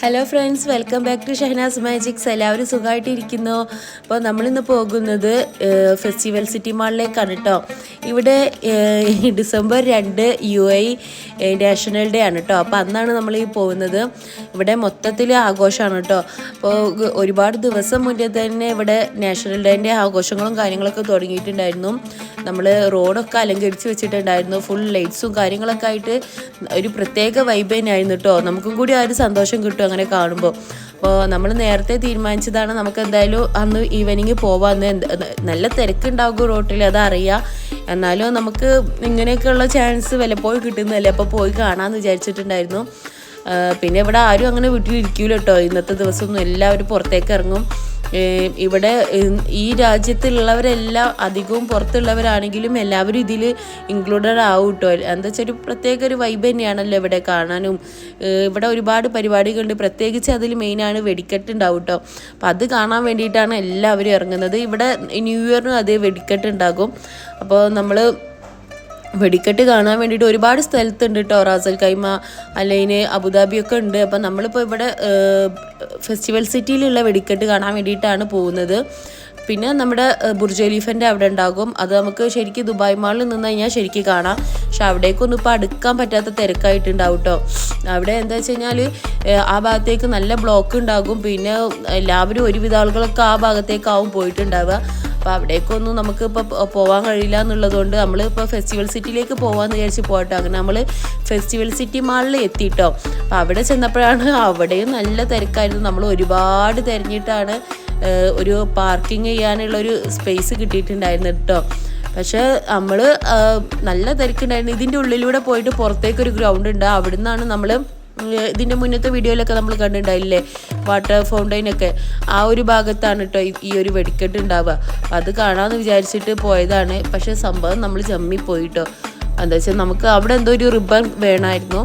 Hello friends, welcome back to Shahanas magics. എല്ലാവരും സുഖമായിട്ടിരിക്കുന്നു. അപ്പോൾ നമ്മളിന്ന് പോകുന്നത് ഫെസ്റ്റിവൽ സിറ്റി മാളിലേക്കാണ് കേട്ടോ. ഇവിടെ ഡിസംബർ 2 UAE നാഷണൽ ഡേ ആണ് കേട്ടോ. അപ്പോൾ അന്നാണ് നമ്മൾ ഈ പോകുന്നത്. ഇവിടെ മൊത്തത്തിൽ ആഘോഷമാണ് കേട്ടോ. അപ്പോൾ ഒരുപാട് ദിവസം മുന്നേ തന്നെ ഇവിടെ നാഷണൽ ഡേൻ്റെ ആഘോഷങ്ങളും കാര്യങ്ങളൊക്കെ തുടങ്ങിയിട്ടുണ്ടായിരുന്നു. നമ്മൾ റോഡൊക്കെ അലങ്കരിച്ച് വെച്ചിട്ടുണ്ടായിരുന്നു. ഫുൾ ലൈറ്റ്സും കാര്യങ്ങളൊക്കെ ആയിട്ട് ഒരു പ്രത്യേക വൈബ് തന്നെയായിരുന്നു കേട്ടോ. നമുക്കും കൂടി ആ ഒരു സന്തോഷം കിട്ടും അങ്ങനെ കാണുമ്പോൾ. അപ്പോൾ നമ്മൾ നേരത്തെ തീരുമാനിച്ചതാണ് നമുക്ക് എന്തായാലും അന്ന് ഈവനിങ് പോവാന്ന്. നല്ല തിരക്കുണ്ടാകും റോട്ടിൽ, അതറിയാം. എന്നാലും നമുക്ക് ഇങ്ങനെയൊക്കെയുള്ള ചാൻസ് വല്ലപ്പോഴും കിട്ടുന്നതല്ലേ, അപ്പോൾ പോയി കാണാമെന്ന് വിചാരിച്ചിട്ടുണ്ടായിരുന്നു. പിന്നെ ഇവിടെ ആരും അങ്ങനെ വീട്ടിലിരിക്കൂല കേട്ടോ. ഇന്നത്തെ ദിവസമൊന്നും എല്ലാവരും പുറത്തേക്ക് ഇറങ്ങും. ഇവിടെ ഈ രാജ്യത്തുള്ളവരെല്ലാം അധികവും പുറത്തുള്ളവരാണെങ്കിലും എല്ലാവരും ഇതിൽ ഇൻക്ലൂഡഡ് ആവും കേട്ടോ. എന്താ വെച്ചാൽ ഒരു പ്രത്യേക ഒരു വൈബ് തന്നെയാണല്ലോ ഇവിടെ കാണാനും. ഇവിടെ ഒരുപാട് പരിപാടികളുണ്ട്. പ്രത്യേകിച്ച് അതിൽ മെയിനാണ് വെടിക്കെട്ട് ഉണ്ടാവും കേട്ടോ. അപ്പം അത് കാണാൻ വേണ്ടിയിട്ടാണ് എല്ലാവരും ഇറങ്ങുന്നത്. ഇവിടെ ന്യൂ ഇയറിനും അതേ വെടിക്കെട്ട് ഉണ്ടാകും. അപ്പോൾ നമ്മൾ വെടിക്കെട്ട് കാണാൻ വേണ്ടിയിട്ട് ഒരുപാട് സ്ഥലത്തുണ്ട് കേട്ടോ. റാസൽ കൈമ അല്ലെങ്കിൽ അബുദാബിയൊക്കെ ഉണ്ട്. അപ്പം നമ്മളിപ്പോൾ ഇവിടെ ഫെസ്റ്റിവൽ സിറ്റിയിലുള്ള വെടിക്കെട്ട് കാണാൻ വേണ്ടിയിട്ടാണ് പോകുന്നത്. പിന്നെ നമ്മുടെ ബുർജ് ഖലീഫൻ്റെ അവിടെ ഉണ്ടാകും. അത് നമുക്ക് ശരിക്കും ദുബായ് മാളിൽ നിന്ന് കഴിഞ്ഞാൽ ശരിക്കും കാണാം. പക്ഷെ അവിടേക്കൊന്നും ഇപ്പോൾ അടുക്കാൻ പറ്റാത്ത തിരക്കായിട്ടുണ്ടാവും കേട്ടോ. അവിടെ എന്താ വെച്ച് കഴിഞ്ഞാൽ ആ ഭാഗത്തേക്ക് നല്ല ബ്ലോക്ക് ഉണ്ടാകും. പിന്നെ എല്ലാവരും ഒരുവിധ ആളുകളൊക്കെ ആ ഭാഗത്തേക്കാവും പോയിട്ടുണ്ടാവുക. അപ്പോൾ അവിടേക്കൊന്നും നമുക്ക് ഇപ്പോൾ പോകാൻ കഴിയില്ല എന്നുള്ളതുകൊണ്ട് നമ്മളിപ്പോൾ ഫെസ്റ്റിവൽ സിറ്റിയിലേക്ക് പോകാമെന്ന് വിചാരിച്ച് പോകട്ടോ. അങ്ങനെ നമ്മൾ ഫെസ്റ്റിവൽ സിറ്റി മാളിൽ എത്തിയിട്ടോ. അപ്പോൾ അവിടെ ചെന്നപ്പോഴാണ് അവിടെയും നല്ല തിരക്കായിരുന്നു. നമ്മൾ ഒരുപാട് തിരഞ്ഞിട്ടാണ് ഒരു പാർക്കിംഗ് ചെയ്യാനുള്ളൊരു സ്പേസ് കിട്ടിയിട്ടുണ്ടായിരുന്നു കേട്ടോ. പക്ഷേ നമ്മൾ നല്ല തിരക്കുണ്ടായിരുന്നു. ഇതിൻ്റെ ഉള്ളിലൂടെ പോയിട്ട് പുറത്തേക്കൊരു ഗ്രൗണ്ട് ഉണ്ട്. അവിടെ നിന്നാണ് നമ്മൾ ഇതിൻ്റെ മുന്നത്തെ വീഡിയോയിലൊക്കെ നമ്മൾ കണ്ടിട്ടുണ്ടായില്ലേ, വാട്ടർ ഫൗണ്ടൈനൊക്കെ ആ ഒരു ഭാഗത്താണ് കേട്ടോ ഈ ഒരു വെടിക്കെട്ട് ഉണ്ടാവുക. അത് കാണാമെന്ന് വിചാരിച്ചിട്ട് പോയതാണ്. പക്ഷേ സംഭവം നമ്മൾ ചമ്മിപ്പോയിട്ടോ. എന്താ വെച്ചാൽ നമുക്ക് അവിടെ എന്തോ ഒരു റിബൺ വേണമായിരുന്നു.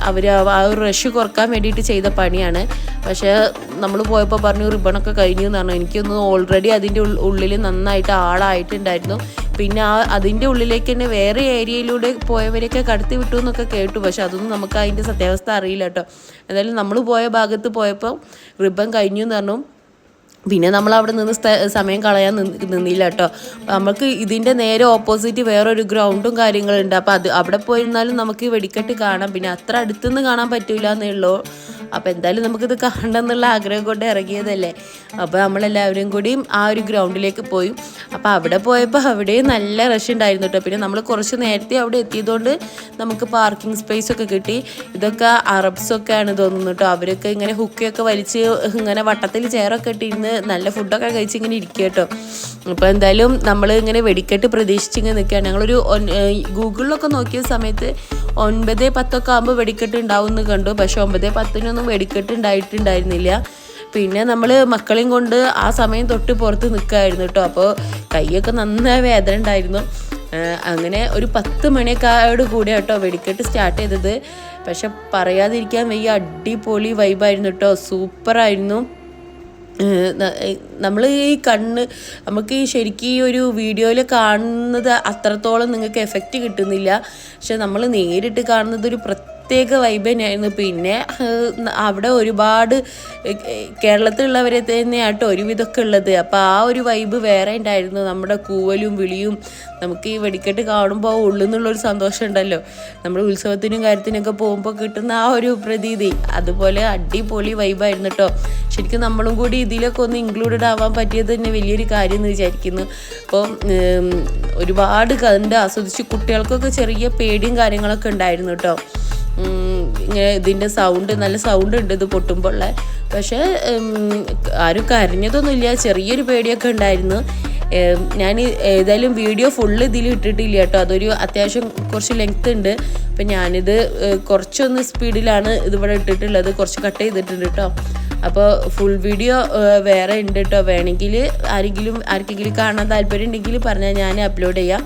അവർ ആ ഒരു റഷ് കുറക്കാൻ വേണ്ടിയിട്ട് ചെയ്ത പണിയാണ്. പക്ഷേ നമ്മൾ പോയപ്പോൾ പറഞ്ഞു റിബണൊക്കെ കഴിഞ്ഞു എന്ന് പറഞ്ഞു. എനിക്കൊന്ന് ഓൾറെഡി അതിൻ്റെ ഉള്ളിൽ നന്നായിട്ട് ആളായിട്ടുണ്ടായിരുന്നു. പിന്നെ അതിൻ്റെ ഉള്ളിലേക്ക് തന്നെ വേറെ ഏരിയയിലൂടെ പോയവരെയൊക്കെ കടത്തി വിട്ടു എന്നൊക്കെ കേട്ടു. പക്ഷെ അതൊന്നും നമുക്ക് അതിൻ്റെ സത്യാവസ്ഥ അറിയില്ല കേട്ടോ. എന്തായാലും നമ്മൾ പോയ ഭാഗത്ത് പോയപ്പോൾ റിബൺ കഴിഞ്ഞു എന്ന് പറഞ്ഞു. പിന്നെ നമ്മൾ അവിടെ നിന്ന് സമയം കളയാൻ നിന്നില്ല കേട്ടോ. നമുക്ക് ഇതിൻ്റെ നേരെ ഓപ്പോസിറ്റ് വേറൊരു ഗ്രൗണ്ടും കാര്യങ്ങളുണ്ട്. അപ്പോൾ അവിടെ പോയിരുന്നാലും നമുക്ക് വെടിക്കെട്ട് കാണാം. പിന്നെ അത്ര അടുത്തുനിന്ന് കാണാൻ പറ്റില്ല എന്നേ ഉള്ളൂ. അപ്പോൾ എന്തായാലും നമുക്കിത് കാണണം എന്നുള്ള ആഗ്രഹം കൊണ്ട് ഇറങ്ങിയതല്ലേ. അപ്പോൾ നമ്മളെല്ലാവരും കൂടിയും ആ ഒരു ഗ്രൗണ്ടിലേക്ക് പോയി. അപ്പോൾ അവിടെ പോയപ്പോൾ അവിടെയും നല്ല റഷ് ഉണ്ടായിരുന്നു കേട്ടോ. പിന്നെ നമ്മൾ കുറച്ച് നേരത്തെ അവിടെ എത്തിയതുകൊണ്ട് നമുക്ക് പാർക്കിംഗ് സ്പേസ് ഒക്കെ കിട്ടി. ഇതൊക്കെ അറബ്സൊക്കെയാണ് തോന്നുന്നു കേട്ടോ. അവരൊക്കെ ഇങ്ങനെ ഹുക്കൊക്കെ വലിച്ച് ഇങ്ങനെ വട്ടത്തിൽ ചെയറൊക്കെ ഇട്ടിരുന്ന് നല്ല ഫുഡൊക്കെ കഴിച്ച് ഇങ്ങനെ ഇരിക്കുക കേട്ടോ. അപ്പോൾ എന്തായാലും നമ്മൾ ഇങ്ങനെ വെടിക്കെട്ട് പ്രതീക്ഷിച്ചിങ്ങനെ നിൽക്കുകയാണ്. ഞങ്ങളൊരു ഗൂഗിളിലൊക്കെ നോക്കിയ സമയത്ത് 9-10 ആകുമ്പോൾ വെടിക്കെട്ട് ഉണ്ടാവും എന്ന് കണ്ടു. പക്ഷെ 9-10 വെടിക്കെട്ട് ഉണ്ടായിട്ടുണ്ടായിരുന്നില്ല. പിന്നെ നമ്മൾ മക്കളെയും കൊണ്ട് ആ സമയം തൊട്ട് പുറത്ത് നിൽക്കുകയായിരുന്നു കേട്ടോ. അപ്പോൾ കൈയൊക്കെ നന്നായി വേദന ഉണ്ടായിരുന്നു. അങ്ങനെ ഒരു 10 മണിയൊക്കെ കൂടെ കേട്ടോ വെടിക്കെട്ട് സ്റ്റാർട്ട് ചെയ്തത്. പക്ഷെ പറയാതിരിക്കാൻ വയ്യ, അടിപൊളി വൈബായിരുന്നു കേട്ടോ. സൂപ്പറായിരുന്നു. നമ്മൾ ഈ നമുക്ക് ഈ ശരിക്കും ഈ ഒരു വീഡിയോയിൽ കാണുന്നത് അത്രത്തോളം നിങ്ങൾക്ക് എഫക്റ്റ് കിട്ടുന്നില്ല. പക്ഷെ നമ്മൾ നേരിട്ട് കാണുന്നത് ഒരു പ്രത്യേക വൈബ് തന്നെയായിരുന്നു. പിന്നെ അവിടെ ഒരുപാട് കേരളത്തിലുള്ളവരെ തന്നെയാട്ടോ ഒരുവിധമൊക്കെ ഉള്ളത്. അപ്പോൾ ആ ഒരു വൈബ് വേറെ ഉണ്ടായിരുന്നു. നമ്മുടെ കൂവലും വിളിയും നമുക്ക് ഈ വെടിക്കെട്ട് കാണുമ്പോൾ ഉള്ളിൽ നിന്നുള്ളൊരു സന്തോഷം ഉണ്ടല്ലോ. നമ്മൾ ഉത്സവത്തിനും കാര്യത്തിനൊക്കെ പോകുമ്പോൾ കിട്ടുന്ന ആ ഒരു പ്രതീതി, അതുപോലെ അടിപൊളി വൈബായിരുന്നു കേട്ടോ. ശരിക്കും നമ്മളും കൂടി ഇതിലൊക്കെ ഒന്ന് ഇൻക്ലൂഡഡ് ആവാൻ പറ്റിയത് തന്നെ വലിയൊരു കാര്യം എന്ന് വിചാരിക്കുന്നു. അപ്പോൾ ഒരുപാട് കണ്ട് ആസ്വദിച്ച് കുട്ടികൾക്കൊക്കെ ചെറിയ പേടിയും കാര്യങ്ങളൊക്കെ ഉണ്ടായിരുന്നു കേട്ടോ. ഇങ്ങനെ ഇതിൻ്റെ നല്ല സൗണ്ട് ഉണ്ട് ഇത് പൊട്ടുമ്പോൾ. പക്ഷേ ആരും കരഞ്ഞതൊന്നുമില്ല, ചെറിയൊരു പേടിയൊക്കെ ഉണ്ടായിരുന്നു. ഞാൻ ഏതായാലും വീഡിയോ ഫുള്ള് ഇതിൽ ഇട്ടിട്ടില്ല കേട്ടോ. അതൊരു അത്യാവശ്യം കുറച്ച് ലെങ്ത് ഉണ്ട്. അപ്പം ഞാനിത് കുറച്ചൊന്ന് സ്പീഡിലാണ് ഇതിവിടെ ഇട്ടിട്ടുള്ളത്, കുറച്ച് കട്ട് ചെയ്തിട്ടുണ്ട് കേട്ടോ. അപ്പോൾ ഫുൾ വീഡിയോ വേറെ ഉണ്ട് കേട്ടോ. വേണമെങ്കിൽ ആർക്കെങ്കിലും കാണാൻ താല്പര്യം ഉണ്ടെങ്കിൽ പറഞ്ഞാൽ ഞാൻ അപ്ലോഡ് ചെയ്യാം.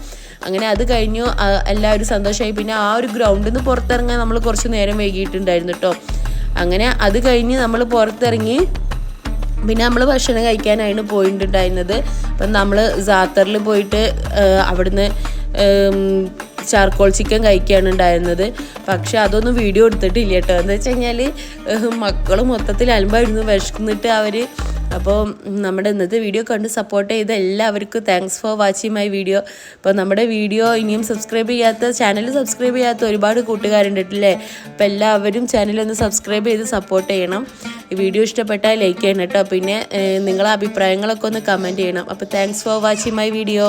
അങ്ങനെ അത് കഴിഞ്ഞു, എല്ലാവരും സന്തോഷമായി. പിന്നെ ആ ഒരു ഗ്രൗണ്ടിൽ നിന്ന് പുറത്തിറങ്ങാൻ നമ്മൾ കുറച്ച് നേരം വൈകിയിട്ടുണ്ടായിരുന്നു കേട്ടോ. അങ്ങനെ അത് കഴിഞ്ഞ് നമ്മൾ പുറത്തിറങ്ങി പിന്നെ നമ്മൾ ഭക്ഷണം കഴിക്കാനാണ് പോയിട്ടുണ്ടായിരുന്നത്. അപ്പം നമ്മൾ സാത്തറിൽ പോയിട്ട് അവിടുന്ന് ചാർക്കോൾ ചിക്കൻ കഴിക്കുകയാണ് ഉണ്ടായിരുന്നത്. പക്ഷെ അതൊന്നും വീഡിയോ എടുത്തിട്ടില്ല കേട്ടോ. എന്താ വെച്ച് കഴിഞ്ഞാൽ മക്കൾ മൊത്തത്തിൽ അലമ്പായിരുന്നു, വിശന്നിട്ട് അവർ. അപ്പോൾ നമ്മുടെ ഇന്നത്തെ വീഡിയോ കണ്ട് സപ്പോർട്ട് ചെയ്ത എല്ലാവർക്കും thanks for watching my video. അപ്പോൾ നമ്മുടെ വീഡിയോ ഇനിയും ചാനൽ സബ്സ്ക്രൈബ് ചെയ്യാത്ത ഒരുപാട് കൂട്ടുകാരുണ്ടല്ലേ. അപ്പോൾ എല്ലാവരും ചാനലൊന്ന് സബ്സ്ക്രൈബ് ചെയ്ത് സപ്പോർട്ട് ചെയ്യണം. ഈ വീഡിയോ ഇഷ്ടപ്പെട്ടാൽ ലൈക്ക് ചെയ്യണം കേട്ടോ. പിന്നെ നിങ്ങളെ അഭിപ്രായങ്ങളൊക്കെ ഒന്ന് കമൻറ്റ് ചെയ്യണം. അപ്പോൾ thanks for watching my video.